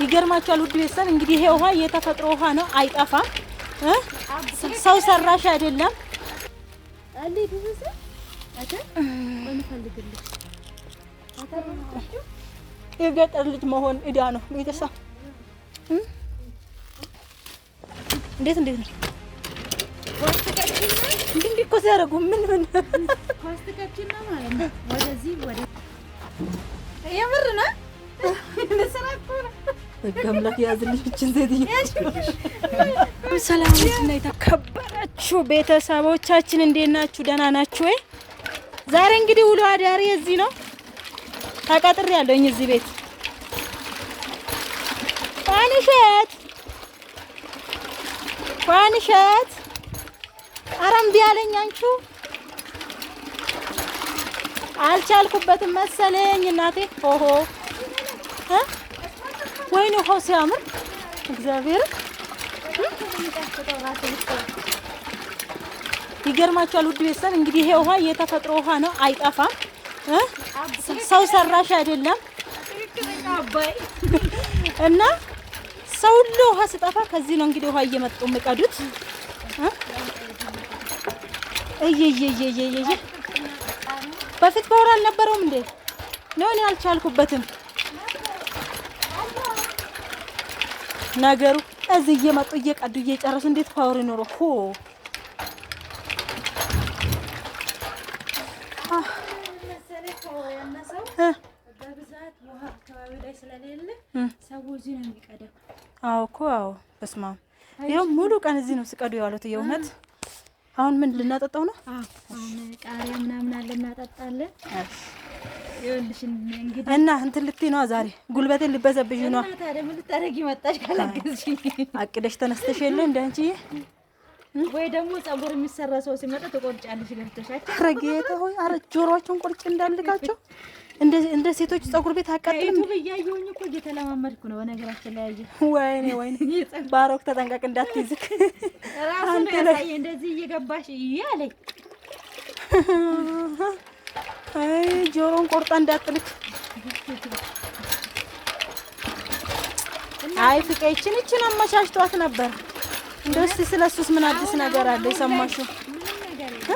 ይገርማችኋል ውድ ቤተሰብ እንግዲህ ይሄ ውሃ የተፈጥሮ ውሃ ነው፣ አይጠፋም። ሰው ሰራሽ አይደለም። የገጠር ልጅ መሆን እዳ ነው ቤተሰብ። እንዴት ነው እንዴ እኮ ሲያደርጉ ምን ኳስተካችንና ማለት ነው። ወደዚህ ወደ የምር ነው ለሰራኩና ገምላት ያዝልኝ እቺን ሴትዮ። ሰላም እና የተከበራችሁ ቤተሰቦቻችን እንዴት ናችሁ? ደህና ናችሁ ወይ? ዛሬ እንግዲህ ውሎ አዳሪ እዚህ ነው። ተቀጥሬ ያለሁኝ እዚህ ቤት ፋንሸት አረም ቢያለኝ አንቺ አልቻልኩበትም መሰለኝ እናቴ። ኦሆ ወይኔ ውሃው ሲያምር እግዚአብሔር ይገርማችኋል ውድ ቤተሰብ እንግዲህ ይሄ ውሃ የተፈጥሮ ውሃ ነው፣ አይጠፋም። ሰው ሰራሽ አይደለም። እና ሰው ሁሉ ውሃ ሲጠፋ ከዚህ ነው እንግዲህ ውሃ እየመጡ የሚቀዱት። እየየየየየ በፊት በወር አልነበረውም እንዴ? ነው እኔ አልቻልኩበትም ነገሩ። እዚህ እየመጡ እየቀዱ እየጨረሱ እንዴት ፓወር ይኖረው? ሆ በብዛት ውሃ አካባቢ ላይ ስለሌለ ሰው እዚህ ነው የሚቀዳው። አዎ እኮ አዎ። በስመ አብ ይኸው ሙሉ ቀን እዚህ ነው ሲቀዱ ያሉት። የእውነት አሁን ምን ልናጠጣው ነው? አሁን ቃሪያ ምናምን አለ እናጠጣለን። ይኸውልሽ እንግዲህ እና እንትን ልትይ ነው ዛሬ ጉልበቴን ልበዘብሽ ነው። ታዲያ ምን ልታረጊ መጣሽ? ካላገዝሽኝ አቅደሽ ተነስተሽ የለ እንደ አንቺዬ ወይ ደግሞ ጸጉር የሚሰራ ሰው ሲመጣ ተቆርጫለሽ ገብተሻቸው። ኧረ ጌታ ሆይ ኧረ ጆሮአቸውን ቆርጬ እንዳልካቸው እንደ ሴቶች ጸጉር ቤት አቃጥልም። ዩቲዩብ እያየሁኝ እኮ እየተለማመድኩ ነው። በነገራችን ላይ ወይኔ ባሮክ ተጠንቀቅ እንዳትይዝክ። ራሱ ነው ያሳየኝ እንደዚህ እየገባሽ እያለኝ። አይ ጆሮን ቆርጣ እንዳትልክ። አይ ፍቄችን እቺን አመቻችቷት ነበር። እንደው እስቲ ስለሱስ ምን አዲስ ነገር አለ የሰማሽው?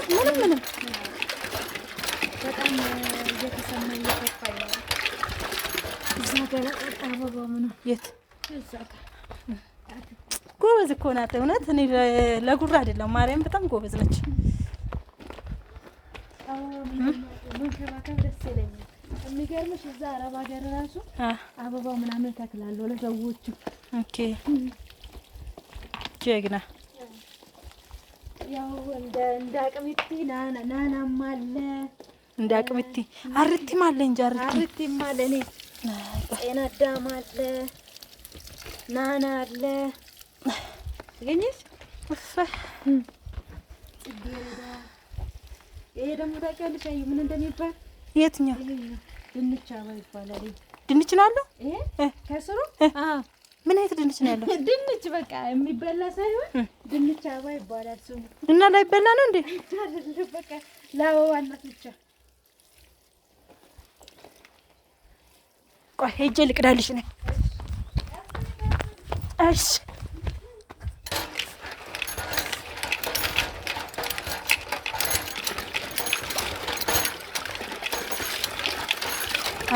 ምንም በጣም እየተሰማኝ እየከፋኝ ነው። እዛ ጋር አበባው ምን የት ጎበዝ እኮ ናት እውነት። እኔ ለጉራ አይደለም ማርያም በጣም ጎበዝ ነች። መንከባከብ ደስ ይለኛል። የሚገርምሽ እዛ አረብ ሀገር ራሱ አበባው ምናምን ተክላለሁ ለሰዎቹ። ኦኬ ጀግና ያው እንደ አቅሚቲ ናናም አለ እንደ አቅሚቲ አርቲም አለ እንጂ አርቲም አለ። እኔ ጤና አዳም አለ ናና አለ ገኝሽ ይሄ ደግሞ ታውቂያለሽ ምን እንደሚባል? የትኛው? ድንች አበባ ይባላል። ድንች ነው አለው ይሄ ከስሩ? ምን አይነት ድንች ነው ያለው? ድንች በቃ የሚበላ ሳይሆን ድንች አበባ ይባላል ስሙ። እና ላይበላ ነው እንዴ? በቃ ለአበባነት ብቻ። ቆይ ሄጄ ልቅዳልሽ ነው። እሺ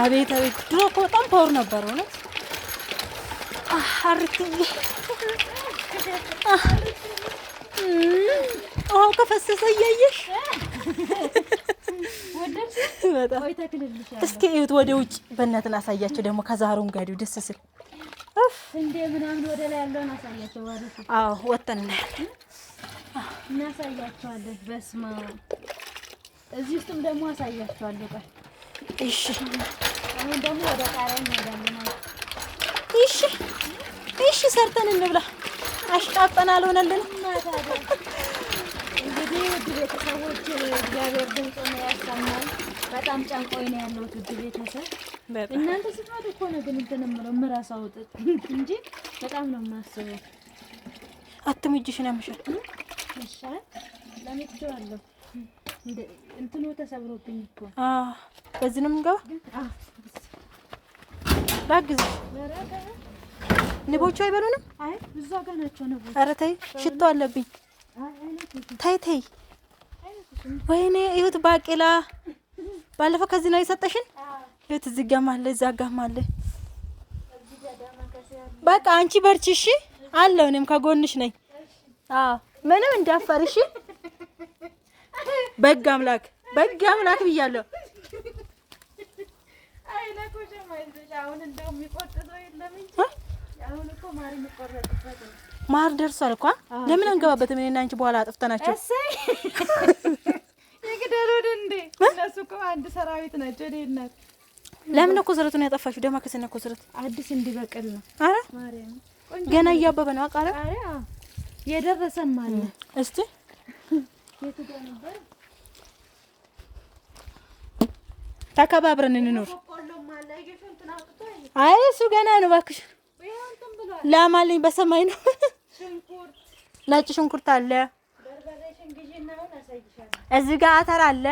አቤት ድሮ እኮ በጣም ፓወር ነበር እውነት። አርትዬ ውሃው ከፈሰሰ እያየሽ በጣም እስኪ እዩት ወደ ውጭ በእናትህ አሳያቸው። ደግሞ ከዛሩም ጋር ደስ ሲል እንደ ምናምን ወደ ላይ ያለውን አሳያቸው ማለት ነው። አዎ ወጥተን እናያለን እናሳያቸዋለን። በስማ እዚህ ውስጥም ደግሞ አሳያቸዋለሁ። ቆይ እሺ አሁን ደግሞ ወደ ቃሪያ እንሄዳለን። እሺ ሰርተን እንብላ። አሽቃጠን አልሆነልን። እንግዲህ ውድ ቤተሰቦች እግዚአብሔር ድምፁ ነው ያሰማል። በጣም ጨንቆኝ ነው ያለው ውድ ቤተሰብ። እናንተ ስትመጡ እኮ ነው ግን እንትን የምረሳው እንጂ በጣም ነው የማስበው። አትምጅሽን ያምሻል። እሺ ለምትደዋለሁ እንትኑ ተሰብሮብኝ እኮ በዚህ ነው የምንገባ። ላግዝሽ ንቦቹ አይበሉንም? አይ እዛ ጋር ናቸው ንቦቹ። ኧረ ተይ ሽቶ አለብኝ። ተይ ወይኔ ይሁት ባቄላ ባለፈው ከዚህ ነው የሰጠሽን። ይሁት እዚህ ጋርም አለ እዛ ጋርም አለ። በቃ አንቺ በርቺ እሺ። አለው እኔም ከጎንሽ ነኝ። አዎ ምንም እንዳፈር እሺ። በግ አምላክ ብያለሁ። አይ ለኮሽ ማይዘሽ አሁን እንደው የሚቆጥተው የለም እንጂ አሁን እኮ ማር የሚቆረጥበት ነው። ማር ደርሷል እኮ። ለምን አንገባበትም? እኔና አንቺ በኋላ አጥፍተናቸው። እሰይ ይግደሉን እንዴ! እነሱ እኮ አንድ ሰራዊት ናቸው። እኔናት ለምን እኮ ኮሰረቱን ያጠፋሽው? ደማ ከሰነ ኮሰረት አዲስ እንዲበቅል ነው። አረ ማርያም ገና እያበበ ነው። አቃረ አረ የደረሰም አለ። እስቲ የቱ ጋር ነበር? ተከባብረን እንኖር። አይ እሱ ገና ነው እባክሽ። ላማልኝ በሰማይ ነው። ነጭ ሽንኩርት አለ እዚህ ጋር አተር አለ።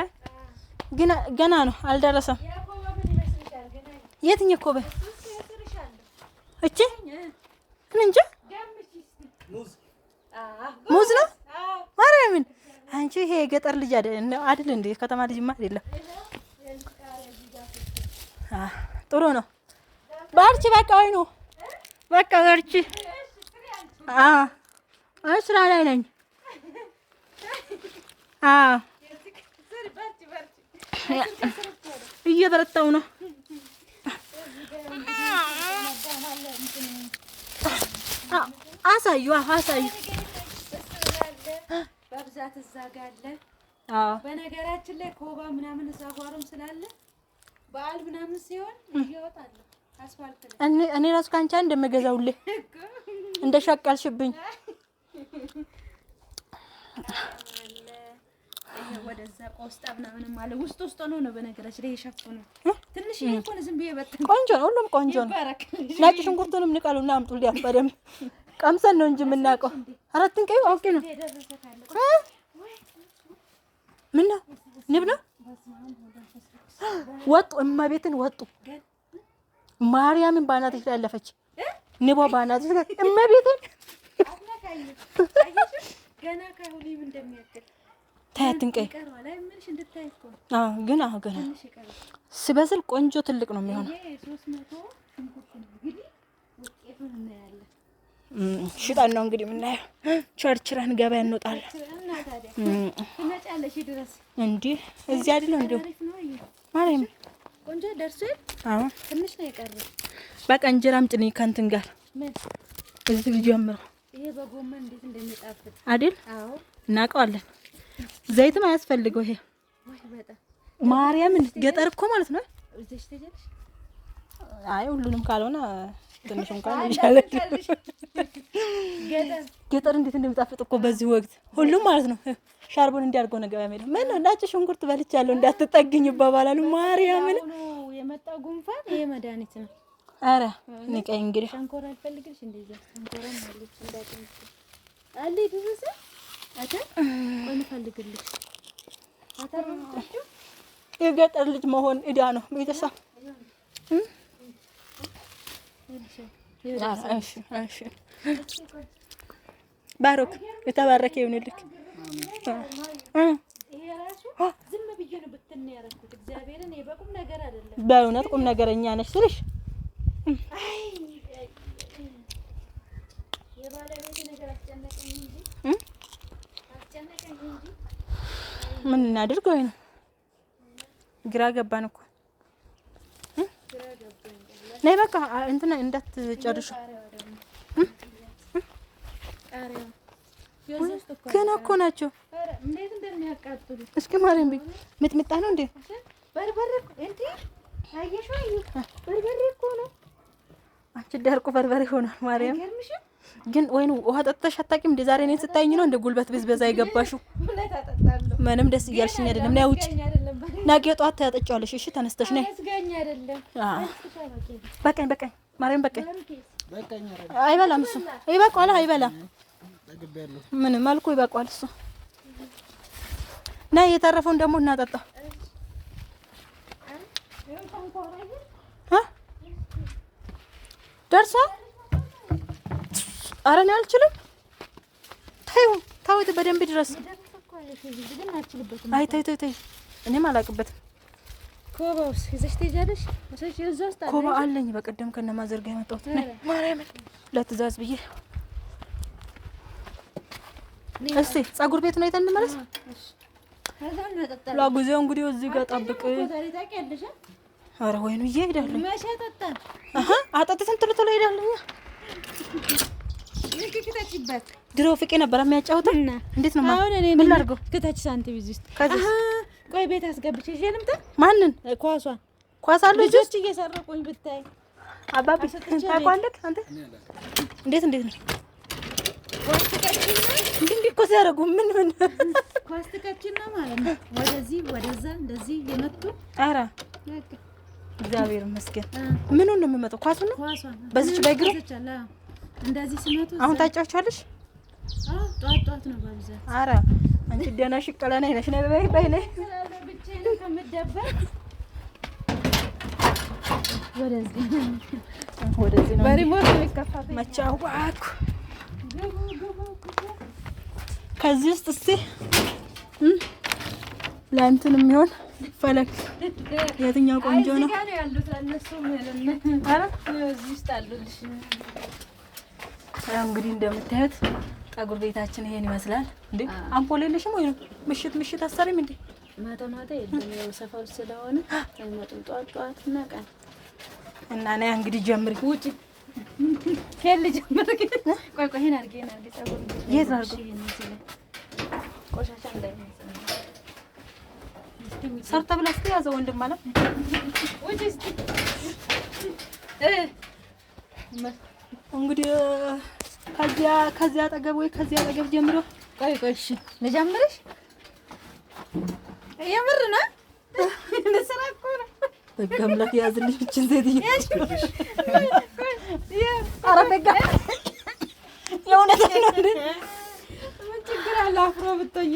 ግን ገና ነው አልደረሰም። የትኛው ኮበ እቺ እንጃ ሙዝ ነው ማርያምን። አንቺ ይሄ የገጠር ልጅ አይደል እንዴ? ከተማ ልጅማ አይደለም። ጥሩ ነው። ባርቺ በቃ ወይ ነው በቃ ባርቺ። ስራ ላይ ነኝ። እየበረታው ነው። አሳዩ በብዛት እዛ ጋር አለ። በነገራችን ላይ ኮባ ምናምን እዛ ጓሮም ስላለ በዓል ምናምን ሲሆን ይወጣል አስፋልት ላይ። እኔ ራሱ ካንቺ እንደምገዛውልህ እንደሻቃልሽብኝ ወደዛ ቆስጣ ምናምን ማለት ውስጥ ነው። በነገራችን ላይ የሸፈነው ትንሽ ይሄን ዝም ብዬ በጣም ቆንጆ ነው። ሁሉም ቆንጆ ነው። ነጭ ሽንኩርቱንም ንቀሉና አምጡልኝ። በደምብ ቀምሰን ነው እንጂ የምናውቀው። አራትን ቀይ አውቄ ነው። ምን ነው ንብ ነው ወጡ። እማቤትን ወጡ። ማርያምን ባናትሽ ላይ ያለፈች ንቧ ባናትሽ ላይ እማቤትን ገና ከሁሉም እንደሚያክል ታያትንቀይ ግን ገና ስበስል ቆንጆ ትልቅ ነው የሚሆነው። ሽጣን ነው እንግዲህ የምናየው። ቸርችረን ገበያ እንወጣለን። እንዴ እዚህ አይደለም እንዴ ማርያም ቆንጆ ደርሶ ትንሽ ነው የቀረው። በቃ እንጀራም ጭኔ ከእንትን ጋር እዚህ ጀምሮ ይሄ በጎመን እንዴት እንደሚጣፍጥ አይደል? አዎ እናውቀዋለን። ዘይትም አያስፈልገው ይሄ ማርያም ገጠር እኮ ማለት ነው። አይ ሁሉንም ካልሆነ ትንሽ እንኳን ይሻላል። ገጠር እንዴት እንደሚጣፍጥ እኮ በዚህ ወቅት ሁሉም ማለት ነው። ሻርቦን እንዲያርገው ነገር ያመጣ ምን ነው ነጭ ሽንኩርት በልቻለሁ እንዳትጠግኝ ይባባላሉ። ማርያምን የመጣው ጉንፋን ይሄ መድኃኒት ነው። አረ ንቀይ እንግዲህ ሸንኮራ አልፈልግሽ እንደዛ ሸንኮራ ማለት እንዳትኝ አለ ድረስ አታ ወይ ፈልግልሽ አታረምኩ። የገጠር ልጅ መሆን እዳ ነው ቤተሰብ። እሺ ባሮክ የተባረከ ይሁንልክ። ይሄ ራሱ ዝም ብዬ ነው ብትን ያረኩት። እግዚአብሔርን በቁም ነገር አይደለም በእውነት ቁም ነገረኛ ነሽ ስልሽ አይ የባለቤቴ ነገር አስጨነቀኝ እንጂ ምን እናድርግ? ወይ ነው ግራ ገባን እኮ ነይ በቃ እንትና እንዳትጨርሹ። ገና እኮ ናቸው። እንዴት እንደሚያቃጥሉ እስኪ ማርያም ቢል ሚጥሚጣ ነው እንዴ? በርበሬ እንዴ? አየሽ ወይ? በርበሬ እኮ ነው። አንቺ ደርቆ በርበሬ ሆኗል። ማርያም ግን ወይኑ ውሃ ጠጥተሽ አታውቂም እንዴ? ዛሬ እኔን ስታይኝ ነው እንደ ጉልበት ብዝበዛ የገባሽው። ምንም ደስ እያልሽኝ አይደለም። ነይ ውጭ ነገ ጠዋት ታጠጫለሽ። እሺ ተነስተሽ ነይ። በቃኝ ማርያም በቃኝ። አይበላም እሱ ይበቃዋል። አይበላም ምን መልኩ ይበቃዋል እሱ። ነይ የተረፈውን ደግሞ እናጠጣ። ደርሷል ኧረ እኔ አልችልም። ተይው ታውት በደንብ ድረስ። አይ ተይ ተይ ተይ እኔም አላውቅበትም። ኮባውስ ይዘሽ ትሄጃለሽ? ወሰሽ እዛው ስታለሽ ኮባ አለኝ። በቀደም ከነማዘር ጋር የመጣሁት ማርያም ለትእዛዝ ብዬ። እስቲ ፀጉር ቤት ነው አይተን እንመለስ። ለጊዜው እንግዲህ እዚህ ጋር ጠብቅ። ኧረ ወይኑ እየሄዳለሁ አጠጥተን ቶሎ ቶሎ እሄዳለሁ። ድሮ ፍቄ ነበር የሚያጫውተው። እንዴት ነው ምን ላድርገው? ከታች ሳንቲም እዚህ ውስጥ ቆይ ቤት አስገብቼ ይዤ ልምጣ። ማንን? ኳስ አለ ልጆች እየሰረቁኝ ብታይ። አባቢ ታውቃለህ አንተ? እንዴት ነው ኳስ ትከችና እንዴ እኮ ሲያደርጉ ምን ኳስ ትከችና ማለት ነው ወደዚህ ወደዛ እንደዚህ የመጡ። ኧረ እግዚአብሔር ይመስገን። ምኑን ነው የምመጣው? ኳሱን ነው በዚች በእግሩ እንደዚህ ሲመጡ አሁን ታጫውቻለሽ? ጧት ነው በብዛት። ኧረ አንቺ ደህና ሽቀላ ነሽ ነይ በይ ነይ ብቻዬን ከምደበር ወደዚህ ነው በሪሞት የሚከፋፈል መጫወት። ከዚህ ውስጥ እስቲ ለእንትን የሚሆን ፈለክ የትኛው ቆንጆ ነው? እዚህ ጋር ያሉት ለነሱ ምን ኧረ እዚህ ውስጥ አሉልሽ። እንግዲህ እንደምታዩት ፀጉር ቤታችን ይሄን ይመስላል። እንዴ አምፖል የለሽም ወይ? ምሽት አሰሪም እንዴ? ማታ የለም ያው ሰፈር ስለሆነ አይመጡም። ጧት እና ቀን እና ነይ እንግዲህ ጀምሪ። ውጪ ከል ጀምሪ። ቆይ ይሄን አድርጌ ፀጉር የት አድርገው ቆሻሻ እንዳይመስል ሰርተ ብላ እስኪ ያዘው ወንድም ማለት ውጪ እስኪ እንግዲህ ከዚያ አጠገብ ወይ ከዚያ አጠገብ ጀምሮ ቆይ እሺ ልጀምርሽ። የምር ነው ለስራ እኮ ነው። በጋምላክ ያዝልሽ እቺን ሴትዬ። ኧረ በጋ የእውነት ነው እንዴ? ምን ችግር አለ? አፍሮ ብትሆኛ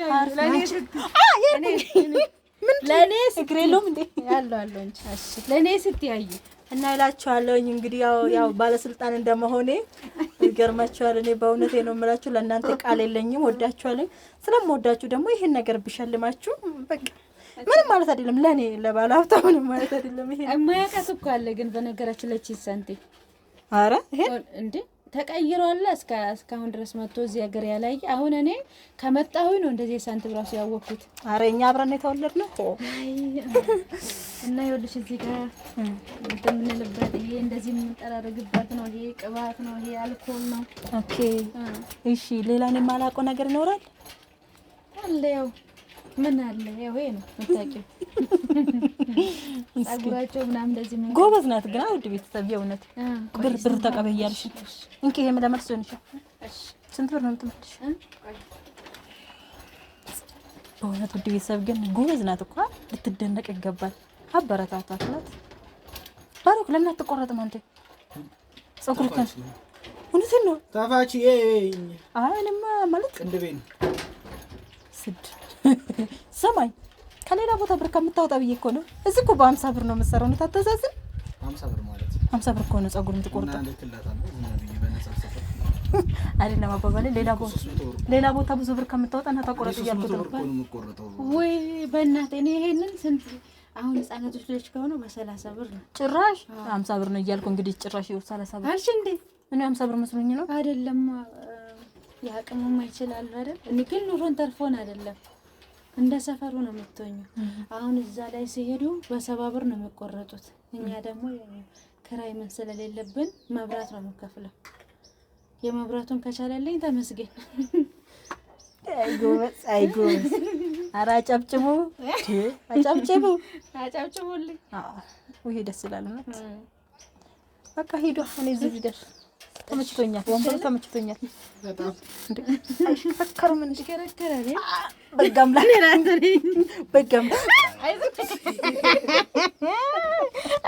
ለኔ እግሬ የለውም እንዴ? ያለው እንጂ እሺ ለኔ ስትያዩ እና እላችኋለሁኝ እንግዲህ ያው ባለስልጣን እንደመሆኔ ይገርማችኋል። እኔ በእውነቴ ነው የምላችሁ፣ ለእናንተ ቃል የለኝም። ወዳችኋለሁ። ስለምወዳችሁ ደግሞ ይሄን ነገር ብሸልማችሁ በቃ ምንም ማለት አይደለም። ለኔ ለባለ ሀብታም ምንም ማለት አይደለም። ይሄ የማያውቃት እኮ አለ። ግን በነገራችን ለቺ ሳንቲ ኧረ ይሄ እንዴ ተቀይሯል። እስካሁን ድረስ መጥቶ እዚህ ሀገር ያላየ። አሁን እኔ ከመጣሁኝ ነው እንደዚህ ሳንቲም ራሱ ያወቅኩት። ኧረ እኛ አብረን የተወለድነው እና ይኸውልሽ እዚህ ጋር የምንልበት ይሄ እንደዚህ የምንጠራረግበት ነው። ይሄ ቅባት ነው። ይሄ አልኮል ነው። ኦኬ እሺ። ሌላ እኔ የማላውቀው ነገር ይኖራል አለ? ያው ምን አለ? ያው ይሄ ነው የምታውቂው። ፀጉራቸው ምናምን እንደዚህ ምን ጎበዝ ናት። ግን ውድ ቤተሰብ የእውነት ብር ተቀበይ እያልሽ እንኪ ይሄ ለመልስ ሆነሽ እሺ። ስንት ብር ነው የምትመልሽ? በእውነት ውድ ቤተሰብ ግን ጎበዝ ናት እኮ ልትደነቅ ይገባል። አበረታታት ናት። ባሮክ ለምን አትቆረጥም አንተ? ፀጉርህን እውነቴን ነው ታፋቺ አይ እኔማ ማለት ቅንድቤ ነው ስድ ሰማይ ከሌላ ቦታ ብር ከምታወጣ ብዬ እኮ ነው። እዚህ እኮ በ50 ብር ነው የምትሰራው። ነው ታተዛዝን 50 ብር ማለት 50 ብር እኮ ነው ፀጉር የምትቆርጠው አይደለም አባባሌ። ሌላ ቦታ ብዙ ብር ከምታወጣ እና ታቆረጥ እያልኩት ነው። ወይ በእናትህ እኔ ይሄንን ስንት አሁን ህፃናቶች ልጅ ከሆነ በ30 ብር ነው ጭራሽ 50 ብር ነው እያልኩ እንግዲህ ጭራሽ ይኸው 30 ብር አልሽ እንዴ? እኔ 50 ብር መስሎኝ ነው። አይደለም ያቅሙማ ይችላል አይደል? እኔ ግን ኑሮን ተርፎን አይደለም እንደ ሰፈሩ ነው የምትሆኚው። አሁን እዛ ላይ ሲሄዱ በ70 ብር ነው የሚቆረጡት። እኛ ደግሞ ክራይ ምን ስለሌለብን መብራት ነው የምንከፍለው። የመብራቱን ከቻለልኝ ተመስገን። አይጎበዝ ኧረ አጨብጭቡ አጨብጭቡልኝ። ይሄ ደስ ይላል ነው። በቃ ሂዱ። እኔ እዚህ ልደርስ። ተመችቶኛል። ወንበሩ ተመችቶኛል በጣም እንዴ አይሽከረከርም እንዴ? ይሽከረከራል። በጋም ላይ በጋም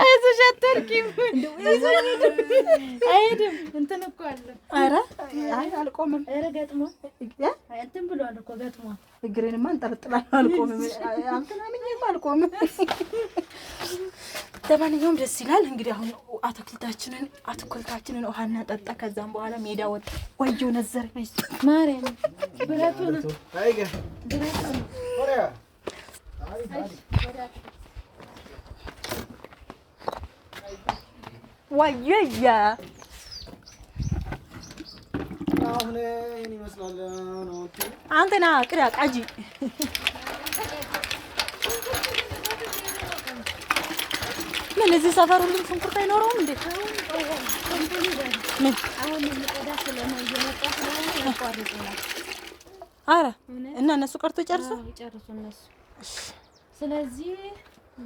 አይዞሽ አትወርቂም። አይሄድም እንትን እኮ አለ። ኧረ አይ አልቆምም። ኧረ ገጥሞ እንትን ብሏል እኮ ገጥሞ እግሬንማ አንጠለጥላለሁ አልቆምም። አንተና ምንም አልቆምም። ለማንኛውም ደስ ይላል። እንግዲህ አሁን አትክልታችንን ውሃ እናጠጣ። ከዛም በኋላ ሜዳ ወጣ። ወየው ነዘር ማርያም ብረቱ ነው ወየየ አሁን እኔ ይመስላል ነው አንተና ቅዳ ቃጂ ምን እዚህ ሰፈር ሁሉም ሽንኩርት አይኖረውም እንዴ? ምን አሁን ልቀዳ ስለማይመጣ ስለሆነ ያቋርጡናል። አረ እና እነሱ ቀርቶ ጨርሱ እነሱ። ስለዚህ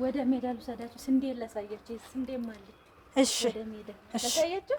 ወደ ሜዳ ልውሰዳችሁ። ስንዴ ላሳያችሁ። ስንዴ ማለት እሺ ወደ ሜዳ ላሳያችሁ።